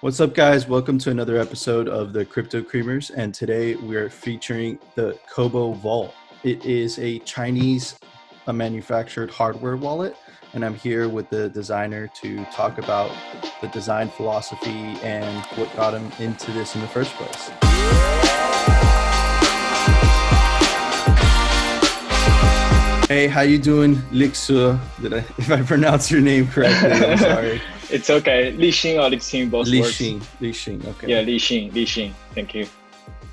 What's up, guys? Welcome to another episode of the CryptoKreamers, and today we're featuring the CoboVault. It is a Chinese manufactured hardware wallet, and I'm here with the designer to talk about the design philosophy and what got him into this in the first place. Hey, how you doing, Lixin? If I pronounce your name correctly, I'm sorry. It's okay. Lixin or Lixin, both works. Lixin, okay. Yeah, Lixin. Thank you.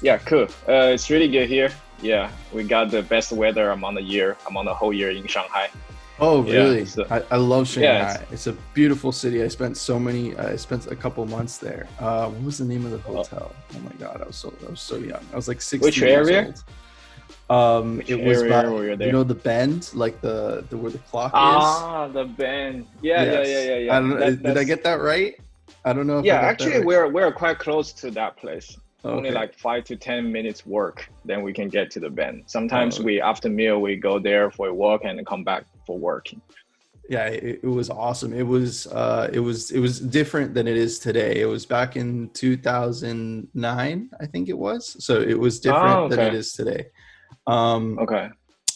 Yeah, cool. It's really good here. Yeah, we got the best weather among the whole year in Shanghai. Oh, really? Yeah, so, I love Shanghai. Yeah, it's a beautiful city. I spent a couple months there. What was the name of the hotel? Oh my God, I was so young. I was like 16 Which area? years old. Which it was area were you there? You know, the Bend, like the where the clock is. Ah, the Bend. Yeah. I don't know. Did I get that right? I don't know. If yeah, I got actually, that right. we're quite close to that place. Okay. Only like 5 to 10 minutes work, then we can get to the Bend. Sometimes after meal we go there for a walk and come back for working. Yeah, it was awesome. It was different than it is today. It was back in 2009, I think it was. So it was different than it is today. Okay.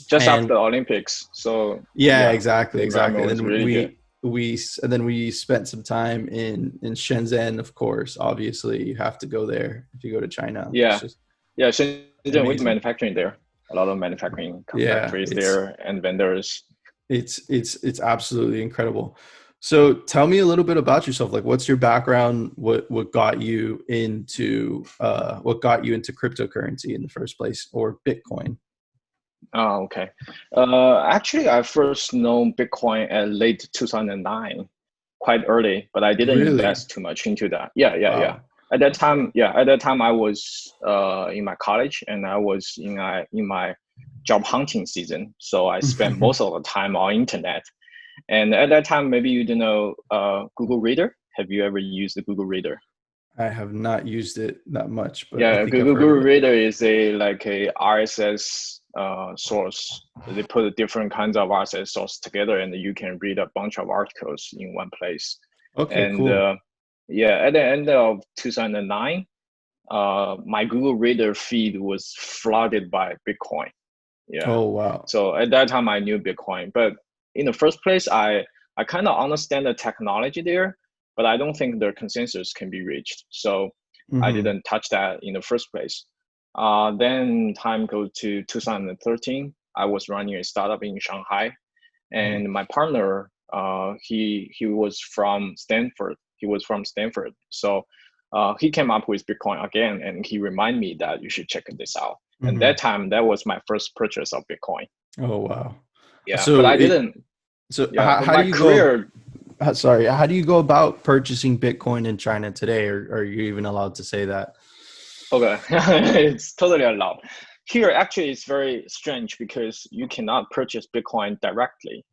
Just after the Olympics. So yeah, exactly. And then really we spent some time in Shenzhen, of course. Obviously, you have to go there if you go to China. Yeah. Shenzhen with manufacturing there. A lot of manufacturing factories there and vendors. It's absolutely incredible. So tell me a little bit about yourself. Like, what's your background? What got you into cryptocurrency in the first place, or Bitcoin? Oh, okay. Actually, I first known Bitcoin at late 2009, quite early, but I didn't invest too much into that. Yeah. At that time, I was in my college and I was in my job hunting season. So I spent most of the time on internet. And at that time, maybe you don't know Google Reader. Have you ever used the Google Reader? I have not used it that much, but yeah, Google Reader is a RSS source. They put different kinds of RSS source together, and you can read a bunch of articles in one place. Okay, and, cool. at the end of 2009, my Google Reader feed was flooded by Bitcoin. Yeah. Oh wow. So at that time, I knew Bitcoin, but in the first place, I kind of understand the technology there, but I don't think the consensus can be reached. So I didn't touch that in the first place. Then time goes to 2013. I was running a startup in Shanghai, and my partner, he was from Stanford. So he came up with Bitcoin again, and he reminded me that you should check this out. And that time, that was my first purchase of Bitcoin. Oh wow. Yeah, so but I didn't. So how do you go? Sorry, how do you go about purchasing Bitcoin in China today? Or are you even allowed to say that? Okay, it's totally allowed. Here, actually, it's very strange because you cannot purchase Bitcoin directly.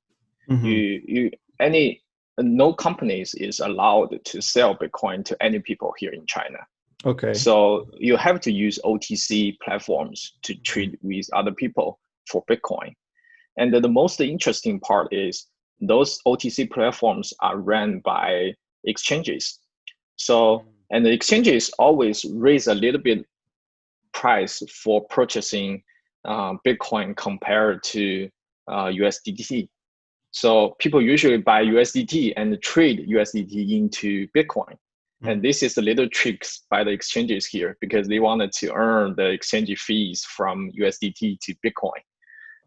No companies is allowed to sell Bitcoin to any people here in China. Okay. So you have to use OTC platforms to trade with other people for Bitcoin. And the most interesting part is those OTC platforms are run by exchanges. So, and the exchanges always raise a little bit price for purchasing Bitcoin compared to USDT. So people usually buy USDT and trade USDT into Bitcoin. And this is a little tricks by the exchanges here because they wanted to earn the exchange fees from USDT to Bitcoin.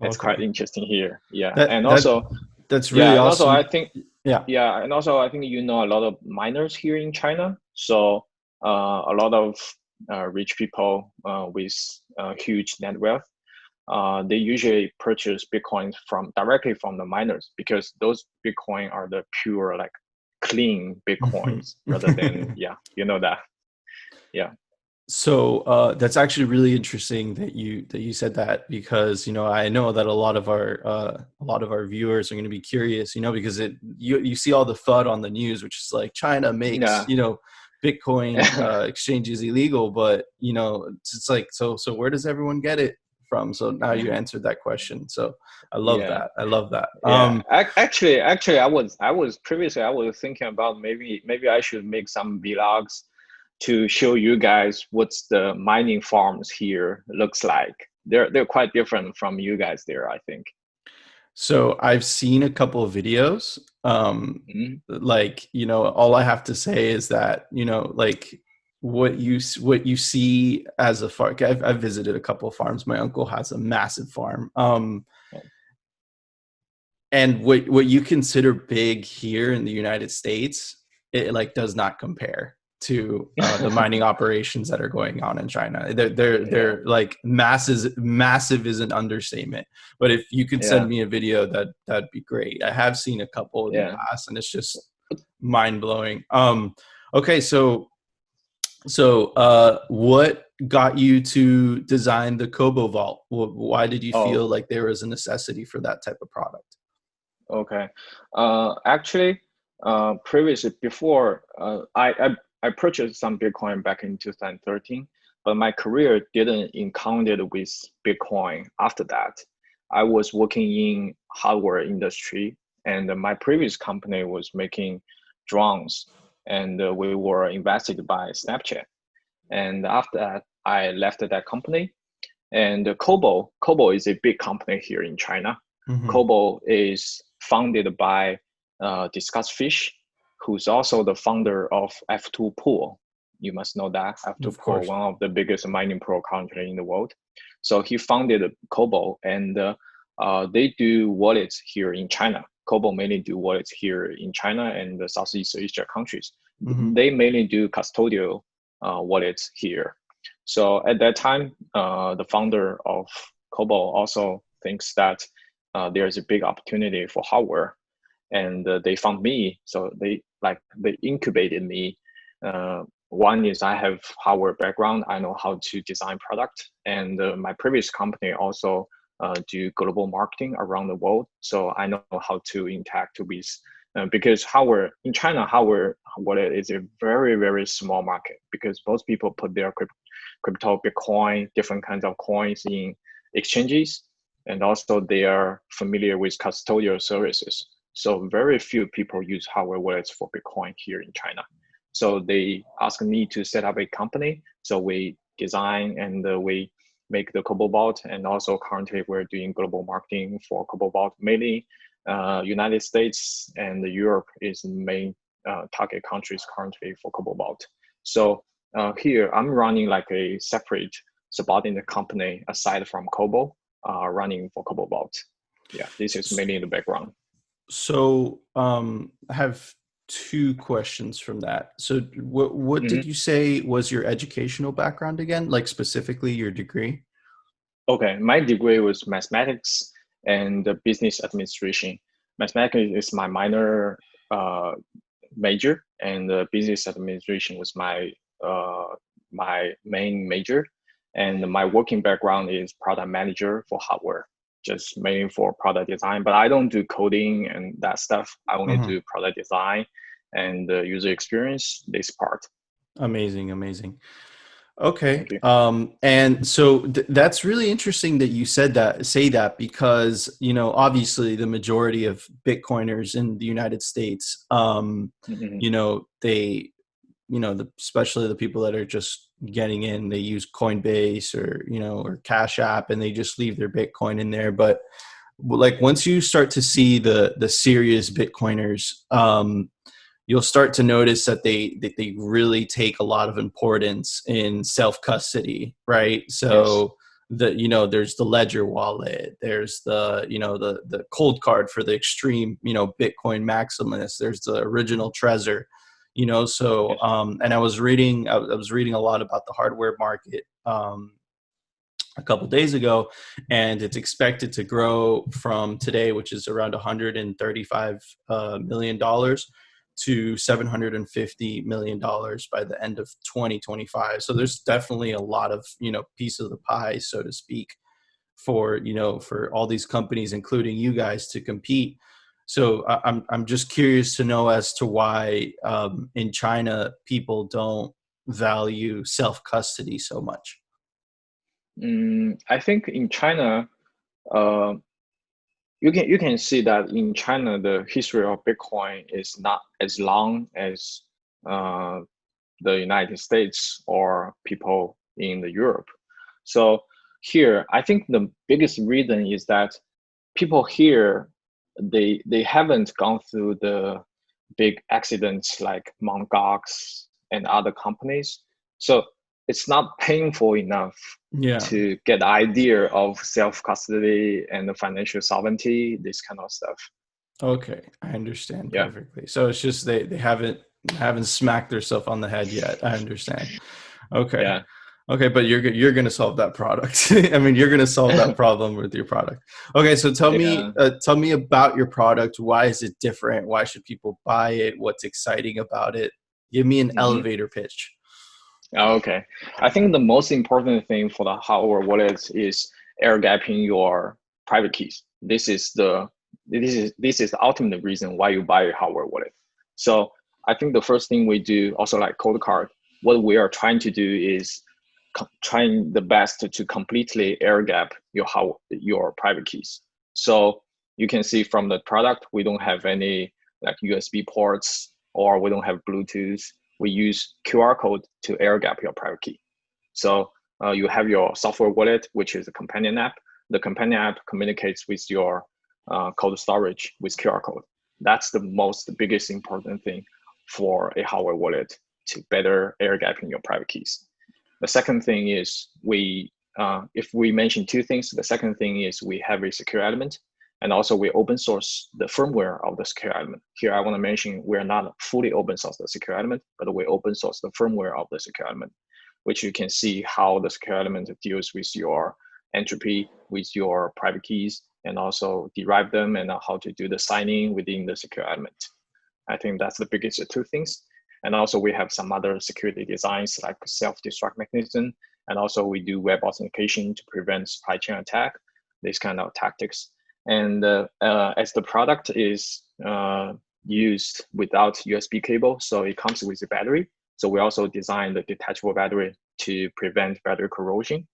That's quite interesting here. Yeah. That's really awesome. Also, I think, and also I think a lot of miners here in China. So a lot of rich people with huge net wealth, they usually purchase Bitcoin directly from the miners because those Bitcoin are the pure clean Bitcoins rather than that. Yeah. So that's actually really interesting that you said that because I know that a lot of our viewers are going to be curious because you see all the FUD on the news, which is like China makes Bitcoin exchanges illegal, but it's like so where does everyone get it from. So now you answered that question. So I love Yeah. that. I love that. Yeah. Actually, I was previously I was thinking about maybe I should make some vlogs to show you guys what's the mining farms here looks like. They're quite different from you guys there, I think. So I've seen a couple of videos. Mhm. Like, all I have to say is that, like what you see as a farm. I've visited a couple of farms. My uncle has a massive farm. And what you consider big here in the United States, it like does not compare to the mining operations that are going on in China. They're Yeah. like massive is an understatement. But if you could send Yeah. me a video, that'd be great. I have seen a couple in the Yeah. past, and it's just mind blowing. Okay, so what got you to design the CoboVault? Why did you Oh, feel like there was a necessity for that type of product? okay. Actually, previously before I purchased some Bitcoin back in 2013, but my career didn't encounter with Bitcoin after that. I was working in hardware industry, and my previous company was making drones, and we were invested by Snapchat. And after that, I left that company. And Cobo is a big company here in China. Mm-hmm. Cobo is founded by Discuss Fish, who's also the founder of F2 Pool. You must know that F2 Of Pool, course. one of the biggest mining pool currently in the world. So he founded Cobo, and they do wallets here in China. Cobo mainly do wallets here in China and the Southeast Asia countries. Mm-hmm. They mainly do custodial wallets here. So at that time, the founder of Cobo also thinks that there's a big opportunity for hardware, and they found me. So they incubated me. One is I have hardware background. I know how to design product, and my previous company also do global marketing around the world. So I know how to interact with because hardware in China, hardware wallet is a very small market because most people put their crypto, Bitcoin, different kinds of coins in exchanges, and also they are familiar with custodial services. So very few people use hardware wallets for Bitcoin here in China. So they asked me to set up a company. So we design and we make the CoboVault, and also currently we're doing global marketing for CoboVault. Mainly, United States and Europe is the main target countries currently for CoboVault. So here I'm running like a separate subordinate company aside from Cobo, running for CoboVault. Yeah, this is mainly in the background. So I have two questions from that. So what Mhm. did you say was your educational background again? Like specifically your degree? Okay, my degree was mathematics and business administration. Mathematics is my minor uh, major, and business administration was my main major. And my working background is product manager for hardware, just mainly for product design. But I don't do coding and that stuff. I only Mhm. do product design and user experience, this part. Amazing. Okay. Thank you. And so that's really interesting that you say that because, obviously the majority of Bitcoiners in the United States, Mhm. they, especially the people that are just getting in, they use Coinbase or Cash App, and they just leave their Bitcoin in there. But like once you start to see the serious Bitcoiners, you'll start to notice that they really take a lot of importance in self custody, right? Yes. So there's the Ledger wallet, there's the ColdCard for the extreme Bitcoin maximalists, there's the original Trezor, so Yes. and I was reading a lot about the hardware market a couple days ago, and it's expected to grow from today, which is around $135 million, to $750 million by the end of 2025. So there's definitely a lot of piece of the pie, so to speak, for all these companies, including you guys, to compete. So I'm just curious to know as to why in China people don't value self custody so much. I think in China, uh, you can see that in China, the history of Bitcoin is not as long as uh, the United States or people in the Europe. So here, I think the biggest reason is that people here they haven't gone through the big accidents like Mt. Gox and other companies. So it's not painful enough Yeah. to get the idea of self-custody and the financial sovereignty, this kind of stuff. Okay, I understand Yeah. perfectly. So it's just they haven't smacked themselves on the head yet. I understand. Okay. Yeah. Okay, but you're gonna solve that product. I mean, you're gonna solve that problem with your product. Okay, so Yeah. tell me about your product. Why is it different? Why should people buy it? What's exciting about it? Give me an Mm-hmm. elevator pitch. Okay. I think the most important thing for the hardware wallet is air gapping your private keys. This is the ultimate reason why you buy a hardware wallet. So I think the first thing we do, also like ColdCard, what we are trying to do is trying the best to completely air gap your private keys. So you can see from the product, we don't have any like USB ports or we don't have Bluetooth. We use QR code to air gap your private key. So you have your software wallet, which is a companion app. The companion app communicates with your cold storage with QR code. That's the biggest important thing for a hardware wallet to better air gapping your private keys. The second thing is if we mention two things, the second thing is we have a secure element, and also we open source the firmware of the secure element. Here I want to mention we're not fully open source the secure element, but we open source the firmware of the secure element, which you can see how the secure element deals with your entropy, with your private keys, and also derive them and how to do the signing within the secure element. I think that's the biggest two things. And also we have some other security designs like self-destruct mechanism. And also we do web authentication to prevent supply chain attack, these kind of tactics. And as the product is used without USB cable, so it comes with a battery. So we also designed the detachable battery to prevent battery corrosion.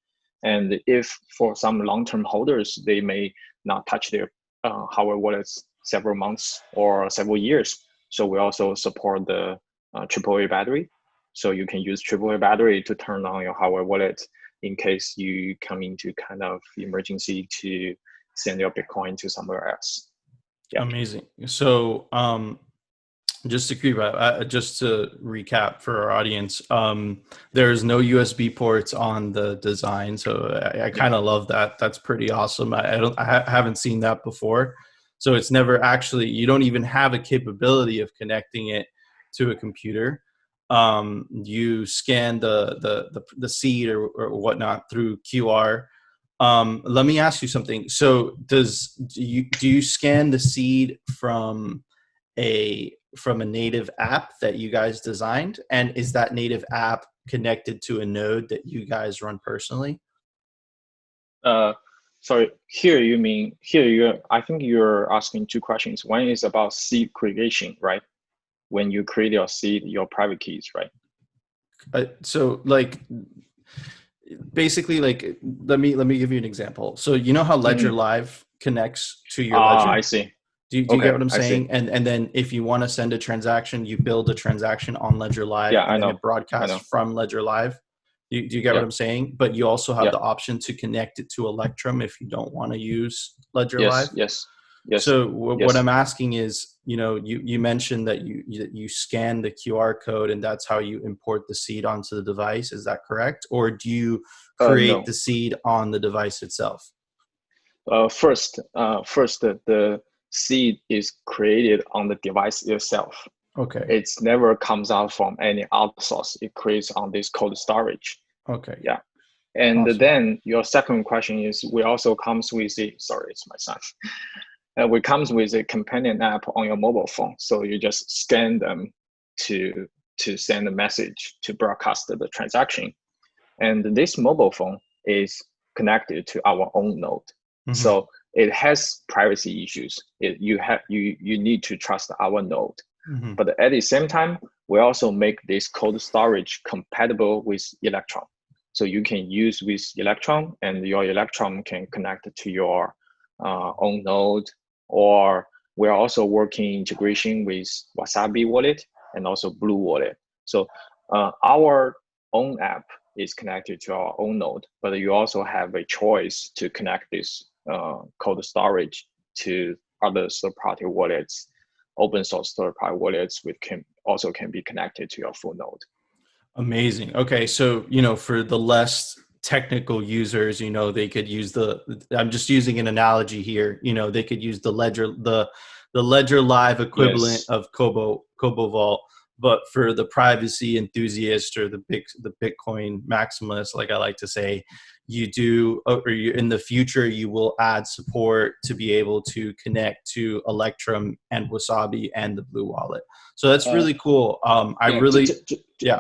And if for some long-term holders, they may not touch their hardware wallets several months or several years. So we also support the AAA battery. So you can use AAA battery to turn on your hardware wallet in case you come into kind of emergency to send your Bitcoin to somewhere else. Yeah. Amazing. So just to recap for our audience, there's no USB ports on the design, so I kind of love that. That's pretty awesome. I haven't seen that before, so it's never actually, you don't even have a capability of connecting it to a computer. You scan the seed or whatnot through QR. Let me ask you something. So do you scan the seed from a native app that you guys designed, and is that native app connected to a node that you guys run personally? Sorry, I think you're asking two questions. One is about seed creation, right? When you create your seed, your private keys, right? So like basically, like let me give you an example. So you know how Ledger Live connects to your Ledger? I see. Do you get what I'm saying? And then if you want to send a transaction, you build a transaction on Ledger Live, Yeah, and then it broadcasts from Ledger Live. Do you get what I'm saying? But you also have the option to connect it to Electrum if you don't want to use Ledger Live. Yes. So what I'm asking is, you mentioned that you scan the QR code and that's how you import the seed onto the device. Is that correct? Or do you create the seed on the device itself? First, the seed is created on the device itself. Okay. It never comes out from any outsource. It creates on this cold storage. Okay. Yeah. And awesome. Then your second question is, we also comes with sorry, it's my son. We comes with a companion app on your mobile phone. So you just scan them to send a message to broadcast the transaction. And this mobile phone is connected to our own node. Mm-hmm. So it has privacy issues. You need to trust our node. Mm-hmm. But at the same time, we also make this cold storage compatible with Electron. So you can use with Electron, and your Electron can connect to your own node, or we're also working integration with Wasabi wallet and also Blue wallet. So our own app is connected to our own node, but you also have a choice to connect this cold storage to other third-party wallets, open source third-party wallets, which can be connected to your full node. Amazing. Okay, so for the less technical users, they could use I'm just using an analogy here. They could use the Ledger Live equivalent Yes. of CoboVault, but for the privacy enthusiast or the Bitcoin maximalist, like I like to say, in the future you will add support to be able to connect to Electrum and Wasabi and the Blue wallet. So that's really cool.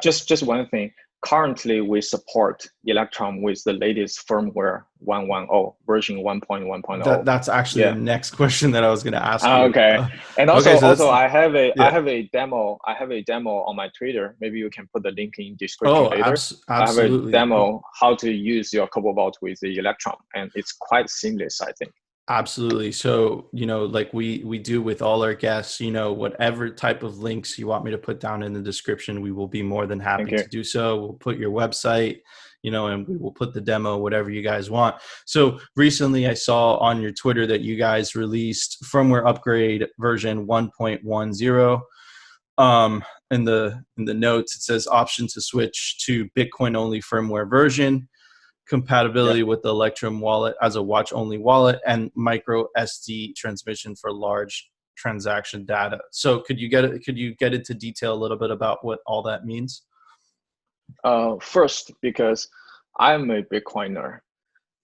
Just one thing. Currently, we support Electron with the latest firmware 1.10 version 1.1.0. That's actually the next question that I was going to ask you. Okay, and okay, so I have a demo. I have a demo on my Twitter. Maybe you can put the link in description later. Absolutely. I have a demo how to use your CoboVault with the Electron, and it's quite seamless, I think. Absolutely. So, like we do with all our guests, whatever type of links you want me to put down in the description, we will be more than happy to do so. We'll put your website, and we will put the demo, whatever you guys want. So recently I saw on your Twitter that you guys released firmware upgrade version 1.10. In the notes, it says option to switch to Bitcoin only firmware version, compatibility with the Electrum wallet as a watch only wallet, and micro SD transmission for large transaction data. So could you get into detail a little bit about what all that means? First, because I'm a Bitcoiner,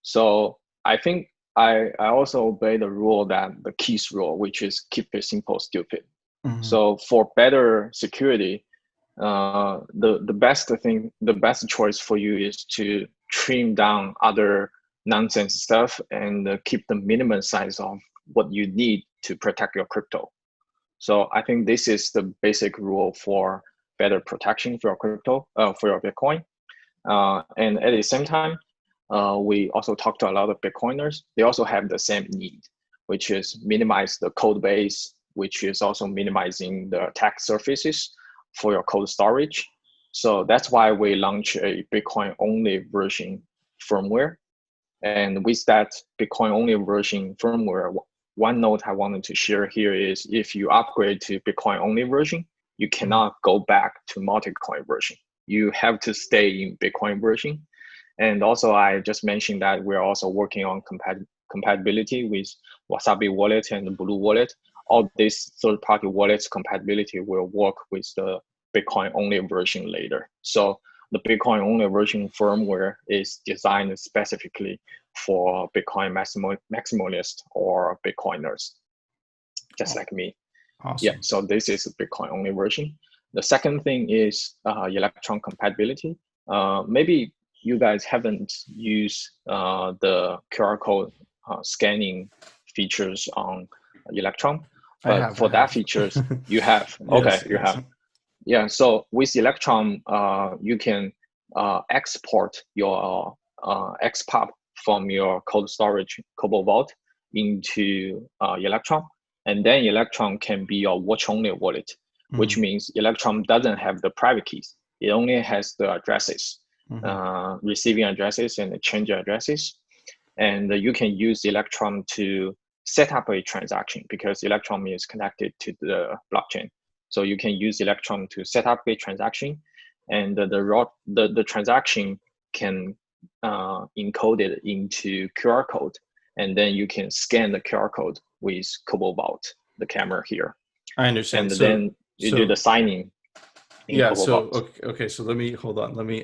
so I think I also obey the rule, that the keys rule, which is keep it simple, stupid. Mm-hmm. So for better security, the best choice for you is to trim down other nonsense stuff and keep the minimum size of what you need to protect your crypto. So I think this is the basic rule for better protection for your crypto, for your Bitcoin. And at the same time, we also talked to a lot of Bitcoiners. They also have the same need, which is minimize the code base, which is also minimizing the attack surfaces for your cold storage. So that's why we launch a Bitcoin only version firmware. And with that Bitcoin only version firmware, one note I wanted to share here is if you upgrade to Bitcoin only version, you cannot go back to multi-coin version. You have to stay in Bitcoin version. And also I just mentioned that we're also working on compatibility with Wasabi wallet and Blue wallet. All these third-party wallets compatibility will work with the Bitcoin only version later. So the Bitcoin only version firmware is designed specifically for Bitcoin maximalists or Bitcoiners, just like me. Awesome. Yeah, so this is a Bitcoin only version. The second thing is Electron compatibility. Maybe you guys haven't used the QR code scanning features on Electron, but for that features you have. Okay, you have. Yeah, so with Electron, you can export your XPub from your cold storage CoboVault into Electron, and then Electron can be your watch-only wallet, which means Electron doesn't have the private keys. It only has the addresses, receiving addresses and change addresses. And you can use Electron to set up a transaction because Electron is connected to the blockchain. So you can use Electron to set up a transaction, and the transaction can encode it into QR code, and then you can scan the QR code with CoboVault, the camera here. I understand. And then you do the signing. Yeah. So okay. So let me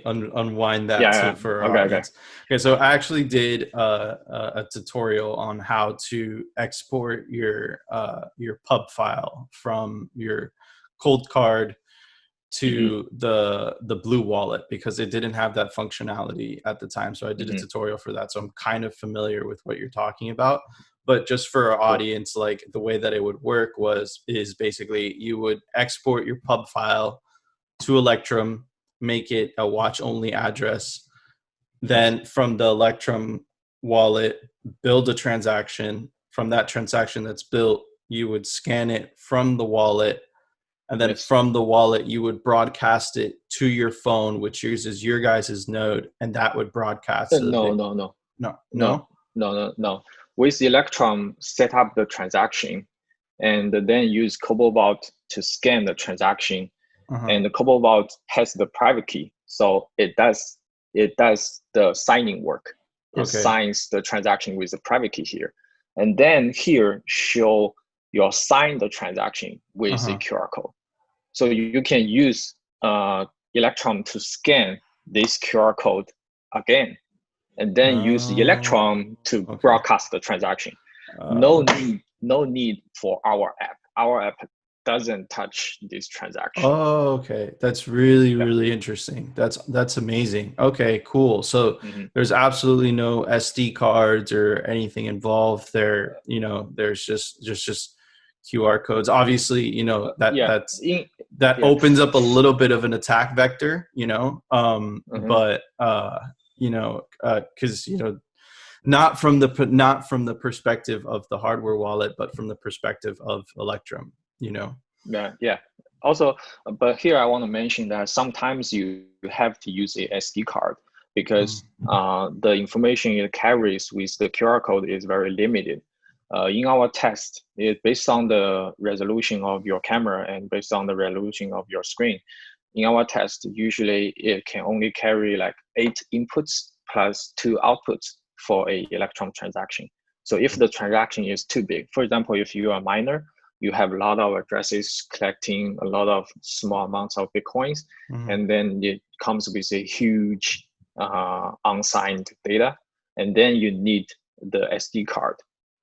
unwind that for our audience. Okay. So I actually did a tutorial on how to export your pub file from your ColdCard to the Blue wallet because it didn't have that functionality at the time. So I did a tutorial for that. So I'm kind of familiar with what you're talking about. But just for our audience, like the way that it would work is basically you would export your pub file to Electrum, make it a watch only address, then from the Electrum wallet, build a transaction. From that transaction that's built, you would scan it from the wallet, and then Yes. from the wallet, you would broadcast it to your phone, which uses your guys' node, and that would broadcast to the No, bit. no, no, No, no, no. no, no, no. With Electron, set up the transaction, and then use CoboVault to scan the transaction. And the CoboVault has the private key, so it does the signing work. It signs the transaction with the private key here, and then here show your sign the transaction with a QR code. So you can use Electron to scan this QR code again, and then use Electron to broadcast the transaction. No need for our app. Our app doesn't touch this transaction. Oh, okay. That's really interesting. That's amazing. Okay, cool. So there's absolutely no SD cards or anything involved there. You know, there's just QR codes. Obviously, you know, that opens up a little bit of an attack vector, you know. But you know, because you know, not from the perspective of the hardware wallet, but from the perspective of Electrum, you know. Yeah. Also, but here I want to mention that sometimes you have to use a SD card because the information it carries with the QR code is very limited. In our test, based on the resolution of your camera and based on the resolution of your screen, in our test, usually it can only carry like 8 inputs plus 2 outputs for a Electron transaction. So if the transaction is too big, for example, if you are a miner, you have a lot of addresses collecting a lot of small amounts of Bitcoins, and then it comes with a huge unsigned data, and then you need the SD card.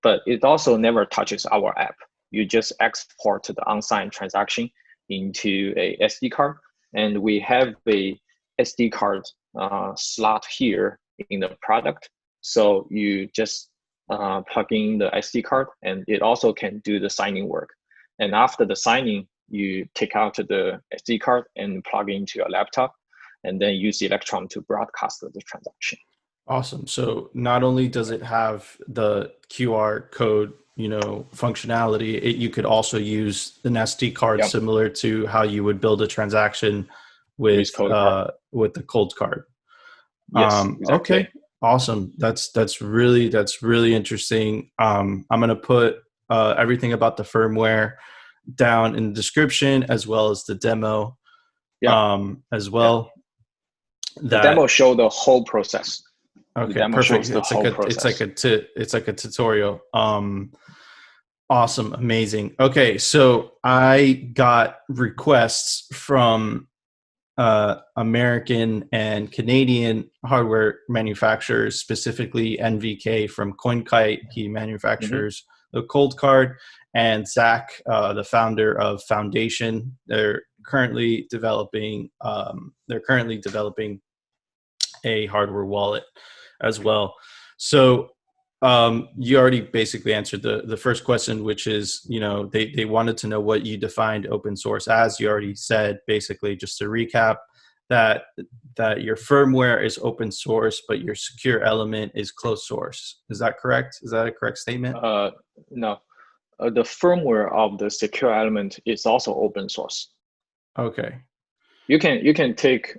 But it also never touches our app. You just export the unsigned transaction into a SD card, and we have a SD card slot here in the product. So you just plug in the SD card, and it also can do the signing work. And after the signing, you take out the SD card and plug into your laptop, and then use Electron to broadcast the transaction. Awesome. So not only does it have the QR code, you know, functionality, you could also use an SD card similar to how you would build a transaction with the ColdCard. Yes, exactly. Okay. Awesome. That's really interesting. I'm gonna put everything about the firmware down in the description as well as the demo as well. The demo show the whole process. Okay, perfect. It's like a tutorial. Awesome, amazing. Okay, so I got requests from American and Canadian hardware manufacturers, specifically NVK from CoinKite. He manufactures the ColdCard, and Zach, the founder of Foundation. They're currently developing a hardware wallet as well. So you already basically answered the first question, which is, you know, they wanted to know what you defined open source as. You already said, basically, just to recap, that your firmware is open source, but your secure element is closed source. Is that correct? Is that a correct statement? No, the firmware of the secure element is also open source. Okay. You can take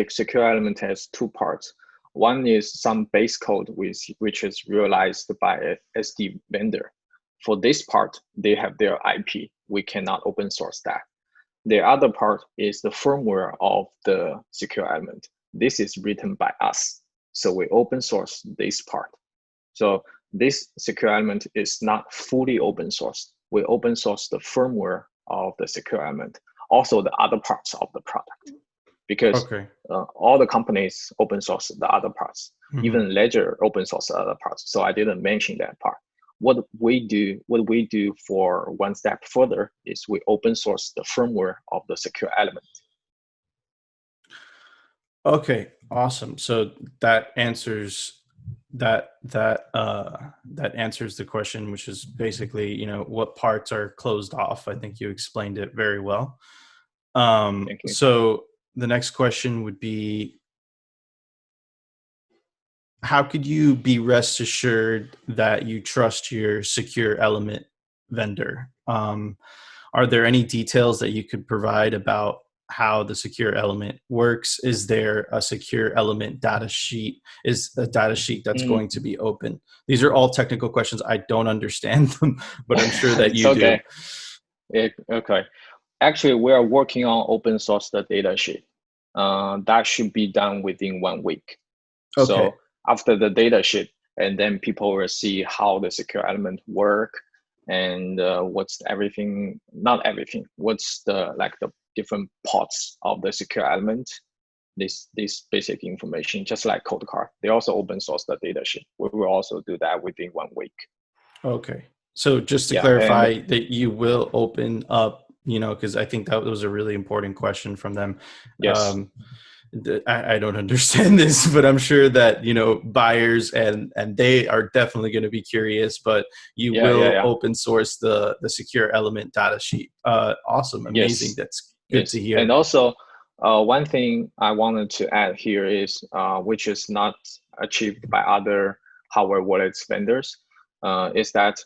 secure element as 2 parts. One is some base code which is realized by a SD vendor. For this part, they have their IP. We cannot open source that. The other part is the firmware of the secure element. This is written by us. So we open source this part. So this secure element is not fully open source. We open source the firmware of the secure element, also the other parts of the product, because all the companies open source the other parts. Even Ledger open source the other parts. So I didn't mention that part. What we do for one step further is we open source the firmware of the secure element. Okay, awesome. So that answers answers the question, which is basically, you know, what parts are closed off. I think you explained it very well. Thank you. So the next question would be, how could you be rest assured that you trust your secure element vendor? Are there any details that you could provide about how the secure element works? Is there a secure element data sheet? Is a data sheet that's going to be open? These are all technical questions. I don't understand them, but I'm sure that It's you do. okay. Okay. Actually, we are working on open source the data sheet. That should be done within 1 week. Okay. So after the data sheet, and then people will see how the secure element work and what's everything, not everything, what's the different parts of the secure element, this basic information, just like ColdCard. They also open source the data sheet. We will also do that within 1 week. Okay. So just to Yeah, clarify that you will open up, because I think that was a really important question from them. yes. I don't understand this, but I'm sure that, buyers and they are definitely going to be curious, but you will open source the secure element data sheet. Awesome. Amazing. Yes. That's good to hear. And also, one thing I wanted to add here is, which is not achieved by other hardware wallets vendors, is that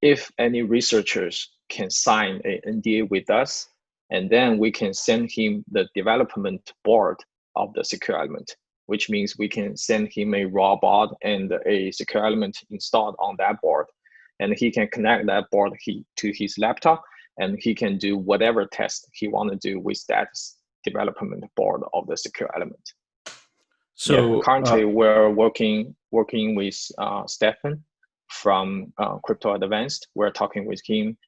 if any researchers can sign an NDA with us, and then we can send him the development board of the secure element, which means we can send him a raw board and a secure element installed on that board, and he can connect that board to his laptop, and he can do whatever test he want to do with that development board of the secure element. So currently we're working with Stefan from Crypto Advanced. We're talking with him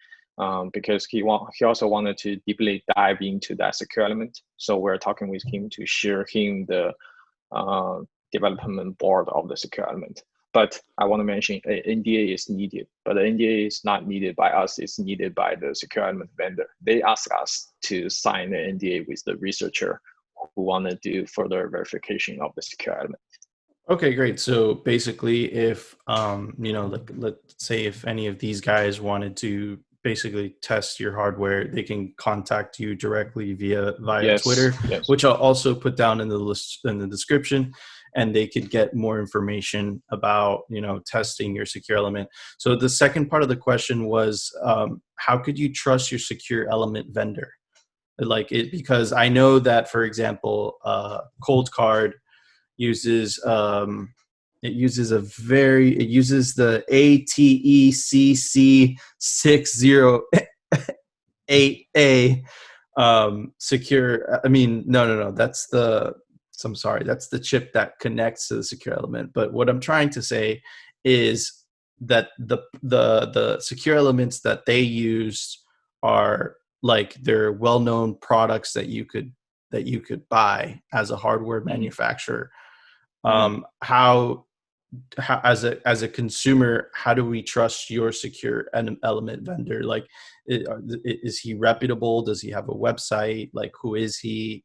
because he also wanted to deeply dive into that secure element. So we're talking with him to share him the development board of the secure element. But I want to mention NDA is needed, but the NDA is not needed by us. It's needed by the secure element vendor. They ask us to sign an NDA with the researcher who want to do further verification of the secure element. Okay, great. So basically, if let's say if any of these guys wanted to basically test your hardware, they can contact you directly via Twitter, which I'll also put down in the list in the description, and they could get more information about testing your secure element. So the second part of the question was, how could you trust your secure element vendor? Because I know that, for example, ColdCard uses it uses the ATECC 608A secure. I mean, no. That's the chip that connects to the secure element. But what I'm trying to say is that the secure elements that they use are they're well-known products that you could buy as a hardware manufacturer. How as a consumer, how do we trust your secure element vendor? Is he reputable? Does he have a website? Who is he?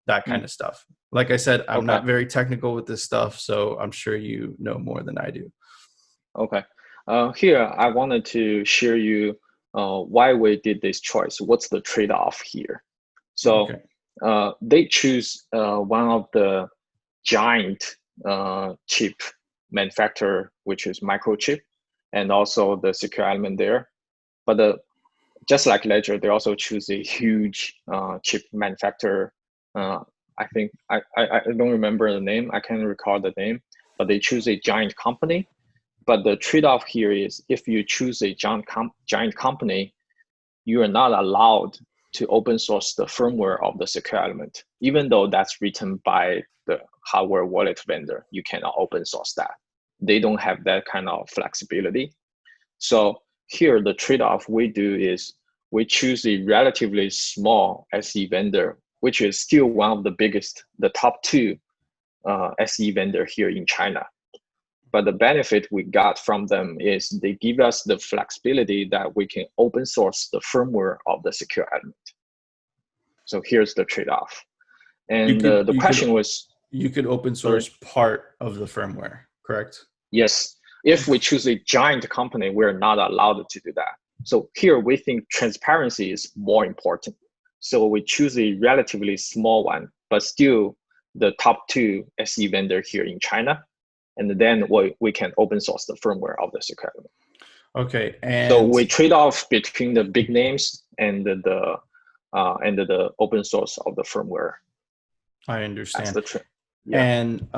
That kind of stuff. Like I said, I'm not very technical with this stuff, so I'm sure you know more than I do. Okay. Here, I wanted to share you why we did this choice. What's the trade-off here? So they choose one of the giant chip manufacturer, which is Microchip, and also the secure element there. But just like Ledger, they also choose a huge chip manufacturer. I think I don't remember the name. I can't recall the name, but they choose a giant company. But the trade-off here is if you choose a giant company, you are not allowed to open source the firmware of the secure element. Even though that's written by the hardware wallet vendor, you cannot open source that. They don't have that kind of flexibility. So here, the trade-off we do is we choose a relatively small SE vendor, which is still one of the biggest, the top 2 SE vendor here in China. But the benefit we got from them is they give us the flexibility that we can open source the firmware of the secure element. So here's the trade-off. And the question was, you could open source part of the firmware, correct? Yes. If we choose a giant company, we're not allowed to do that. So here we think transparency is more important. So we choose a relatively small one, but still the top 2 SE vendor here in China, and then we can open source the firmware of the secure element. Okay, and so we trade off between the big names and the open source of the firmware. I understand. That's the yeah. And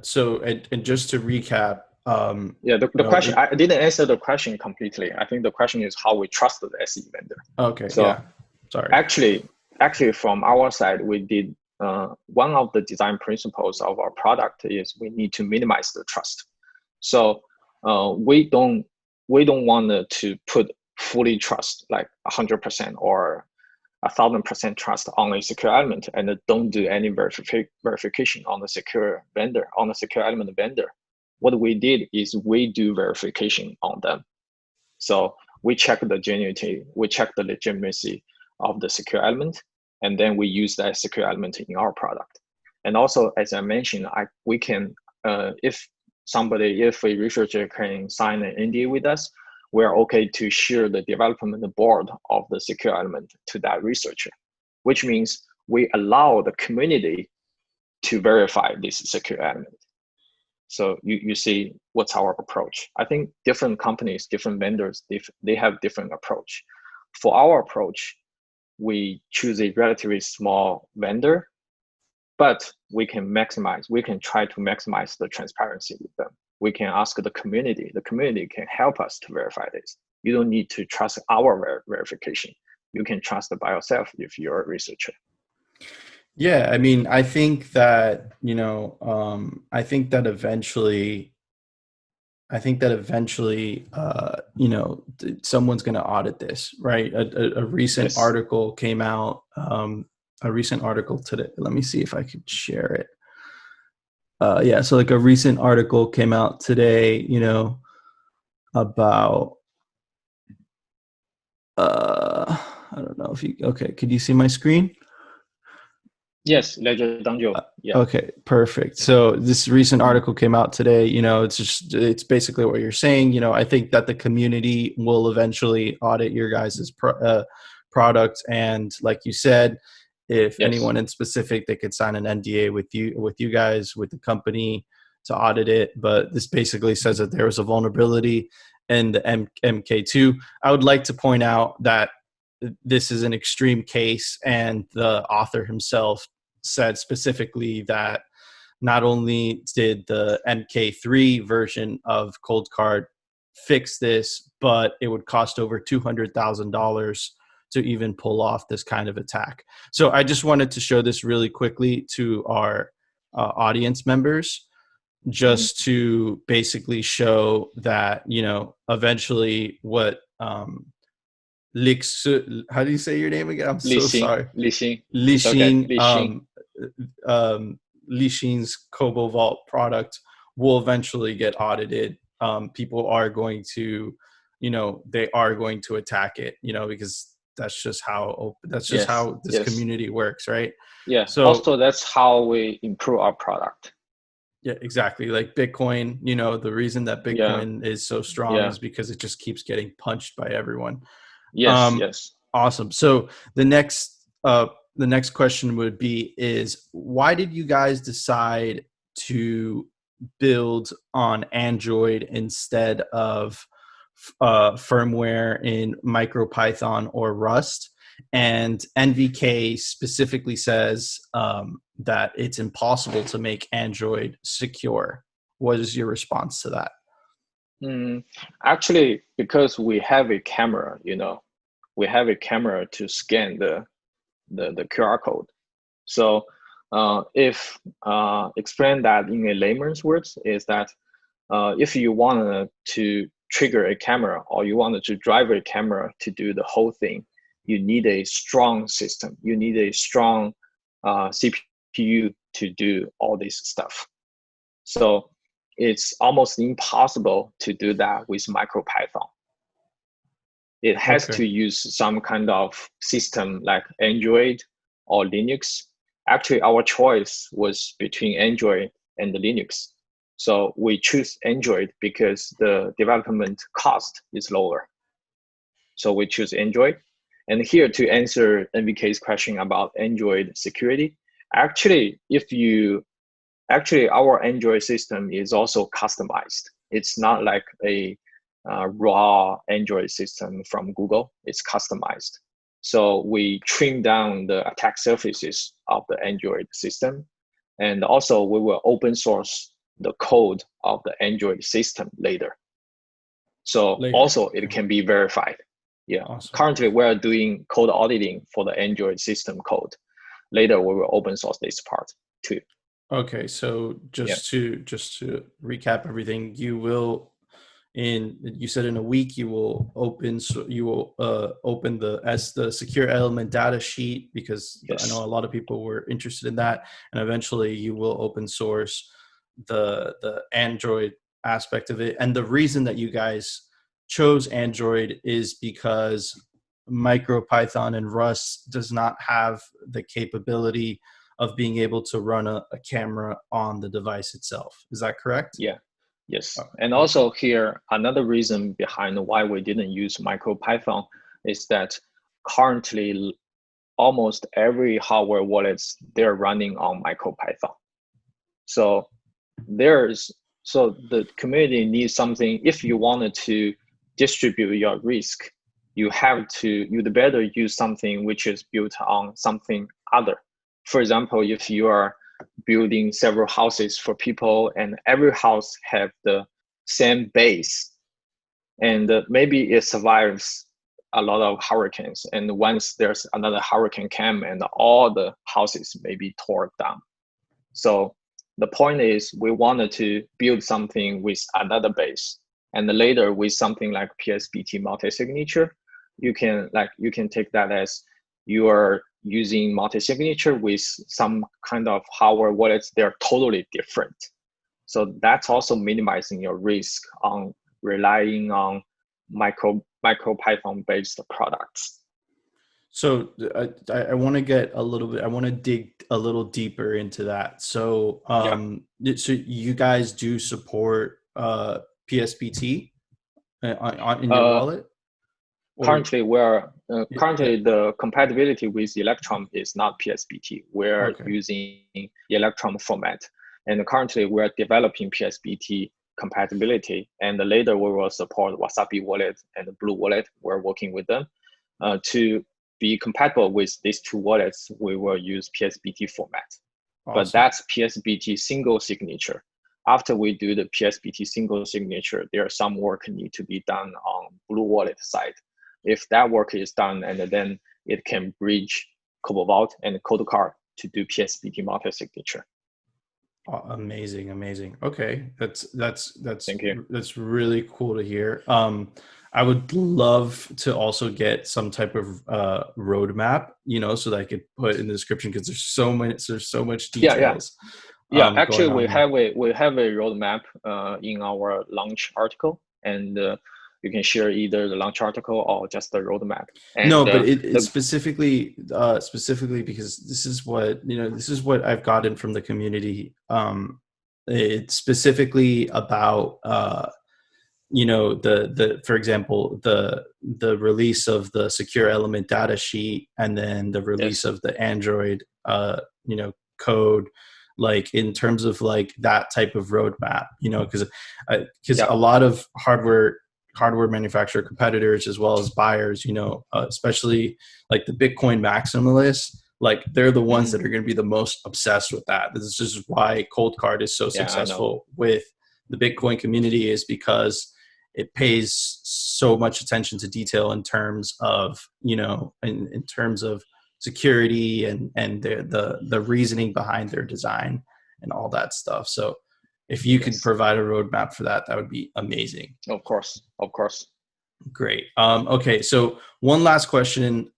so, and just to recap, the question, I didn't answer the question completely. I think the question is how we trust the SE vendor. Okay. So yeah. Sorry. Actually, from our side, we did one of the design principles of our product is we need to minimize the trust. So we don't want to put fully trust like 100% or 1,000% trust on a secure element and don't do any verification on the secure vendor, on the secure element vendor. What we did is we do verification on them. So we check the genuinity, we check the legitimacy of the secure element, and then we use that secure element in our product. And also, as I mentioned, we can, if a researcher can sign an NDA with us, we're okay to share the development board of the secure element to that researcher, which means we allow the community to verify this secure element. So you see what's our approach. I think different companies, different vendors, they have different approach. For our approach, we choose a relatively small vendor, but we can try to maximize the transparency with them. We can ask the community can help us to verify this. You don't need to trust our verification. You can trust it by yourself if you're a researcher. Yeah, I mean, I think that, I think that eventually, someone's going to audit this, right? A recent article came out, a recent article today. Let me see if I could share it. So like a recent article came out today, about, I don't know if could you see my screen? Yes, Ledger Dangzhou. Yeah. Okay, perfect. So this recent article came out today. It's basically what you're saying. I think that the community will eventually audit your guys' product, and like you said, if anyone in specific, they could sign an NDA with you guys, with the company to audit it. But this basically says that there was a vulnerability in the MK2. I would like to point out that this is an extreme case, and the author himself said specifically that not only did the MK3 version of ColdCard fix this, but it would cost over $200,000 to even pull off this kind of attack. So I just wanted to show this really quickly to our audience members, just to basically show that, eventually what how do you say your name again? I'm so sorry. Lixin. Lixin's CoboVault product will eventually get audited. People are going to, they are going to attack it, because that's just how this community works, right? Yeah. So also that's how we improve our product. Yeah, exactly. Like Bitcoin, the reason that Bitcoin is so strong is because it just keeps getting punched by everyone. Yes. Awesome. So the next question would be is why did you guys decide to build on Android instead of firmware in MicroPython or Rust? And NVK specifically says that it's impossible to make Android secure. What is your response to that? Actually, because we have a camera, we have a camera to scan the QR code. So if explain that in a layman's words is that if you wanted to trigger a camera or you wanted to drive a camera to do the whole thing, you need a strong system. You need a strong CPU to do all this stuff. So it's almost impossible to do that with MicroPython. It has to use some kind of system like Android or Linux. Actually, our choice was between Android and Linux. So we choose Android because the development cost is lower. So we choose Android. And here to answer NVK's question about Android security, Actually, our Android system is also customized. It's not like a raw Android system from Google. It's customized. So we trim down the attack surfaces of the Android system. And also we will open source the code of the Android system later. So also it can be verified. Yeah. Awesome. Currently we're doing code auditing for the Android system code. Later we will open source this part too. Okay, so just to recap everything, you said in a week you will open the secure element data sheet, because I know a lot of people were interested in that, and eventually you will open source the Android aspect of it. And the reason that you guys chose Android is because MicroPython and Rust does not have the capability of being able to run a camera on the device itself. Is that correct? Yeah. Yes. Okay. And also here, another reason behind why we didn't use MicroPython is that currently almost every hardware wallets, they're running on MicroPython. So the community needs something. If you wanted to distribute your risk, you'd better use something which is built on something other. For example, if you are building several houses for people and every house have the same base, and maybe it survives a lot of hurricanes, and once there's another hurricane came and all the houses may be torn down. So the point is we wanted to build something with another base, and later with something like PSBT multi-signature, you can take that as you are using multi-signature with some kind of hardware wallets. They're totally different. So that's also minimizing your risk on relying on MicroPython based products. So I want to dig a little deeper into that. So so you guys do support PSBT in your wallet? Currently, the compatibility with Electron is not PSBT. We're using Electron format, and currently we're developing PSBT compatibility. And later we will support Wasabi wallet and Blue wallet. We're working with them to be compatible with these two wallets. We will use PSBT format, but that's PSBT single signature. After we do the PSBT single signature, there's some work need to be done on Blue wallet side. If that work is done, and then it can bridge CoboVault and ColdCard to do PSBT multi-signature. Oh, amazing. Okay, that's Thank you. That's really cool to hear. I would love to also get some type of roadmap, so that I could put in the description, because there's so much details. Yeah. Actually, we have a roadmap in our launch article, and you can share either the launch article or just the roadmap. And, no, but it's specifically because this is what I've gotten from the community. It's specifically about for example, the release of the secure element data sheet, and then the release of the Android code, like in terms of like that type of roadmap, because a lot of hardware manufacturer competitors, as well as buyers, especially like the Bitcoin maximalists, like they're the ones that are going to be the most obsessed with that. This is just why ColdCard is so successful with the Bitcoin community, is because it pays so much attention to detail in terms of, in terms of security and the reasoning behind their design and all that stuff. So if you could provide a roadmap for that, that would be amazing. Of course. Great. Okay, so one last question.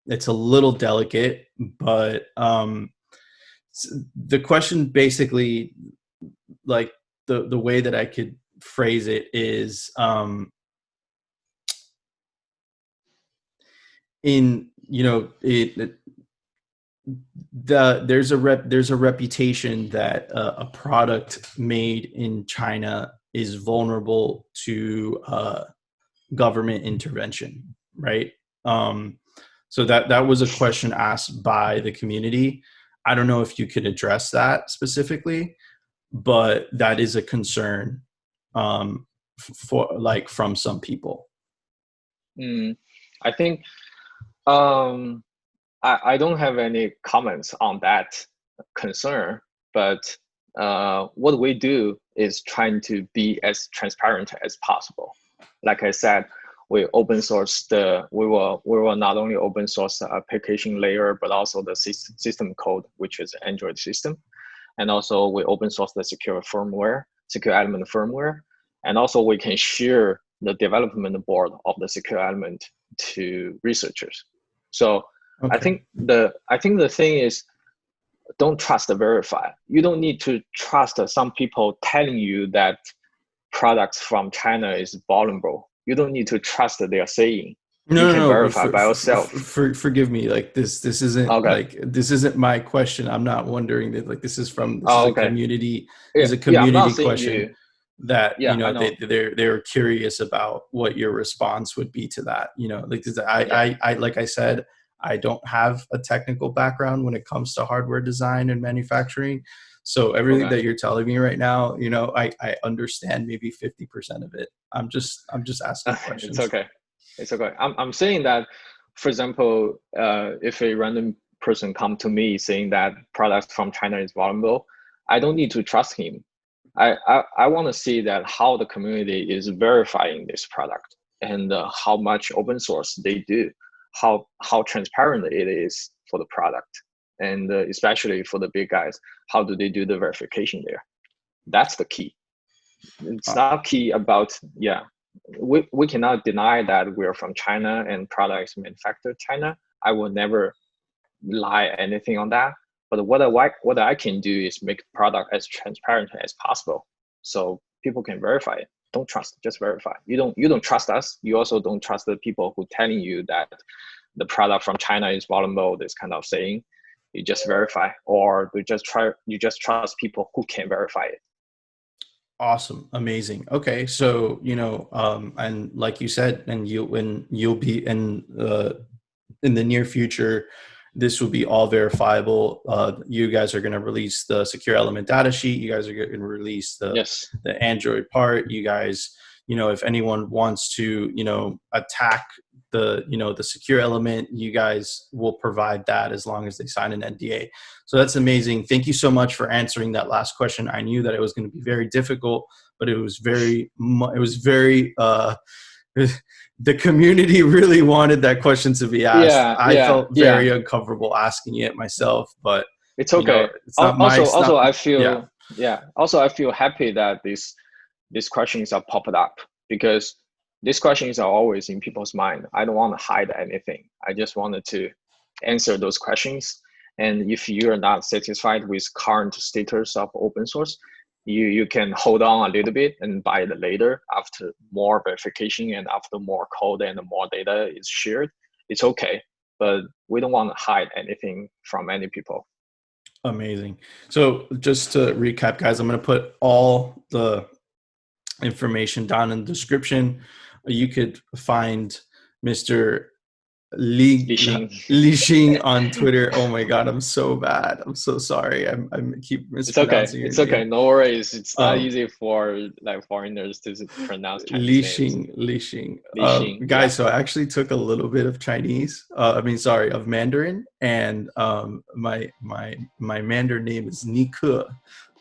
It's a little delicate, but the question basically, like the way that I could phrase it is, there's a reputation that a product made in China is vulnerable to government intervention, right? So that was a question asked by the community. I don't know if you could address that specifically, but that is a concern for like from some people. I think I don't have any comments on that concern, but what we do is trying to be as transparent as possible. Like I said, we open source we will not only open source the application layer, but also the system code, which is Android system. And also we open source the secure element firmware. And also we can share the development board of the secure element to researchers. So Okay. I think the thing is, don't trust the verify. You don't need to trust some people telling you that products from China is vulnerable. You don't need to trust that they are saying. No, you can verify by yourself. Forgive me. Like this isn't like this isn't my question. I'm not wondering that. Like this is a community. Is a community question that they're curious about what your response would be to that. You know, like I like I said, I don't have a technical background when it comes to hardware design and manufacturing. So everything that you're telling me right now, you know, I understand maybe 50% of it. I'm just asking questions. It's okay. I'm saying that, for example, if a random person come to me saying that products from China is vulnerable, I don't need to trust him. I want to see that how the community is verifying this product and how much open source they do, how transparent it is for the product, and especially for the big guys, how do they do the verification there? That's the key. It's not key about we cannot deny that we're from China and products manufactured China. I will never lie anything on that. But what I can do is make the product as transparent as possible, so people can verify it. Don't trust, just verify. You don't trust us. You also don't trust the people who telling you that the product from China is vulnerable. This kind of saying, you just verify, or you just trust people who can verify it. Awesome. Amazing. Okay. So, you know, and like you said, and you'll be in the near future, this will be all verifiable. You guys are going to release the secure element data sheet. You guys are going to release the Android part. You guys, you know, if anyone wants to, you know, attack the secure element, you guys will provide that as long as they sign an NDA. So that's amazing. Thank you so much for answering that last question. I knew that it was going to be very difficult, but it was very the community really wanted that question to be asked. I felt very uncomfortable asking it myself, but it's okay. You know, it's not also I feel happy that these questions are popped up, because these questions are always in people's mind. I don't want to hide anything. I just wanted to answer those questions. And if you are not satisfied with current status of open source, you can hold on a little bit and buy it later after more verification and after more code and more data is shared. It's okay, but we don't want to hide anything from any people. Amazing. So just to recap, guys, I'm going to put all the information down in the description. You could find Mr. Lixin on Twitter. Oh my God, I'm so bad. I'm so sorry. I keep mispronouncing it. It's okay. No worries. It's not easy for like foreigners to pronounce Chinese names. Lixin. Guys, so I actually took a little bit of Chinese. Of Mandarin, and my Mandarin name is Nike,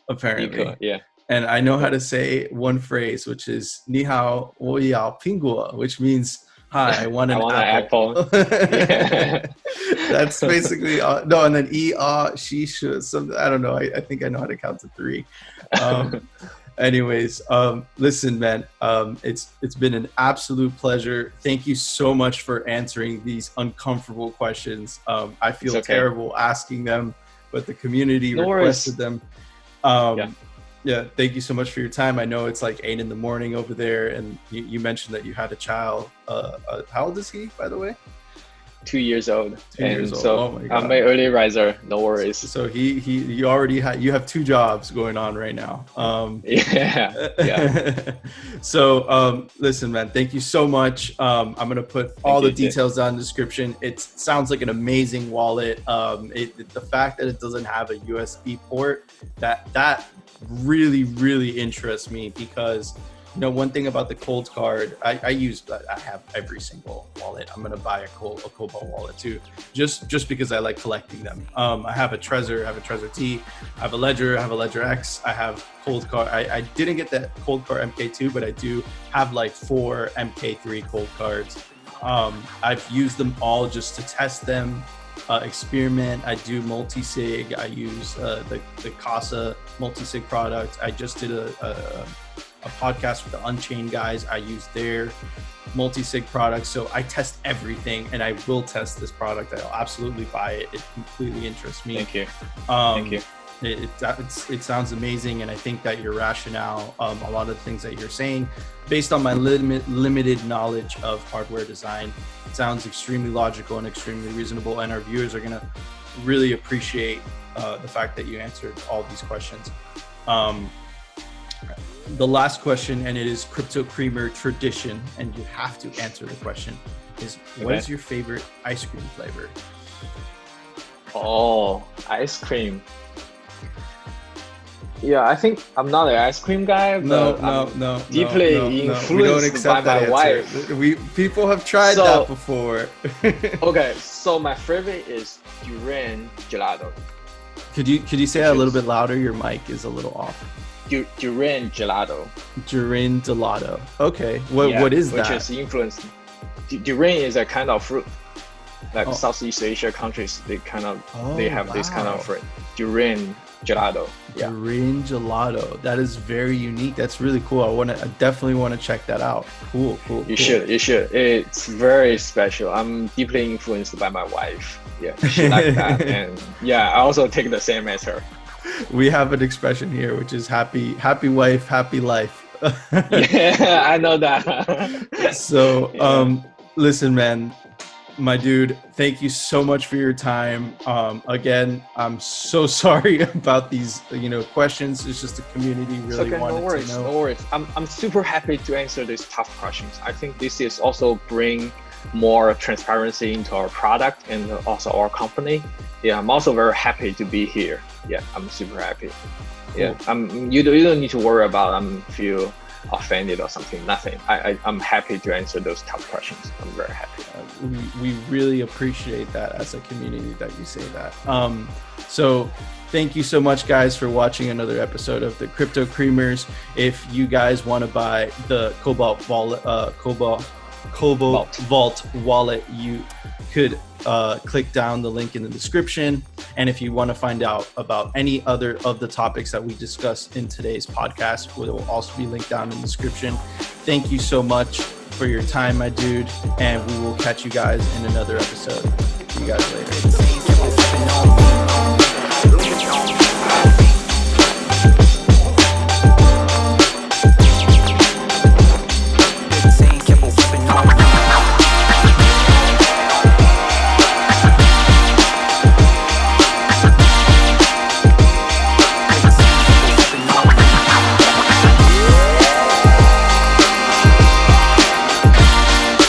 apparently. Nike, And I know how to say one phrase, which is "Ni hao, wo yao pingguo," which means "Hi, I want an apple." That's basically no. And then she should. Something I don't know. I think I know how to count to 3. Anyways, listen, man. It's been an absolute pleasure. Thank you so much for answering these uncomfortable questions. I feel terrible asking them, but the community requested them. Yeah, thank you so much for your time. I know it's like 8 in the morning over there, and you mentioned that you had a child. How old is he, by the way? 2 years old. 2 years old. So Oh my God. I'm an early riser. No worries. So you have 2 jobs going on right now. Yeah. So listen, man, thank you so much. I'm gonna put all the details down in the description. It sounds like an amazing wallet. The fact that it doesn't have a USB port, that really interests me, because one thing about the ColdCard, I have every single wallet. I'm gonna buy a Cobo wallet too, just because I like collecting them. I have a Trezor, I have a Trezor T, I have a Ledger, I have a Ledger X, I have ColdCard. I didn't get that ColdCard MK2, but I do have like 4 MK3 ColdCards. I've used them all just to test them, experiment. I do multi-sig. I use the Casa multi-sig product. I just did a podcast with the Unchained guys. I use their multi-sig products. So I test everything, and I will test this product. I'll absolutely buy it. It completely interests me. Thank you. Thank you. It sounds amazing, and I think that your rationale, a lot of the things that you're saying, based on my limited knowledge of hardware design, it sounds extremely logical and extremely reasonable, and our viewers are going to really appreciate the fact that you answered all these questions. The last question, and it is CryptoKreamer tradition, and you have to answer the question, is what is your favorite ice cream flavor? Oh, ice cream. Yeah, I think I'm not an ice cream guy, but no, deeply influenced by my wife. People have tried that before. Okay, so my favorite is durian gelato. Could you say that a little bit louder? Your mic is a little off. Durian gelato. Durian gelato. Okay, what is that? Which is influenced. Durian is a kind of fruit. Like Southeast Asia countries, they have this kind of fruit. Durian gelato. Yeah. Durian gelato. That is very unique. That's really cool. I definitely want to check that out. Cool. You should. It's very special. I'm deeply influenced by my wife. Yeah, she like that, and yeah, I also take the same as her. We have an expression here, which is happy wife, happy life. Yeah, I know that. So, listen, man, my dude, thank you so much for your time. Again, I'm so sorry about these, questions. It's just the community really wanted to know. No worries. I'm super happy to answer these tough questions. I think this is also bring more transparency into our product and also our company. Yeah, I'm also very happy to be here. Yeah, I'm super happy. Cool. Yeah, you don't need to worry about feel offended or something. Nothing. I'm happy to answer those tough questions. I'm very happy. We really appreciate that as a community that you say that. So thank you so much, guys, for watching another episode of the CryptoKreamers. If you guys want to buy the CoboVault wallet, you could click down the link in the description. And if you want to find out about any other of the topics that we discussed in today's podcast, it will also be linked down in the description. Thank you so much for your time, my dude, and we will catch you guys in another episode. See you guys later.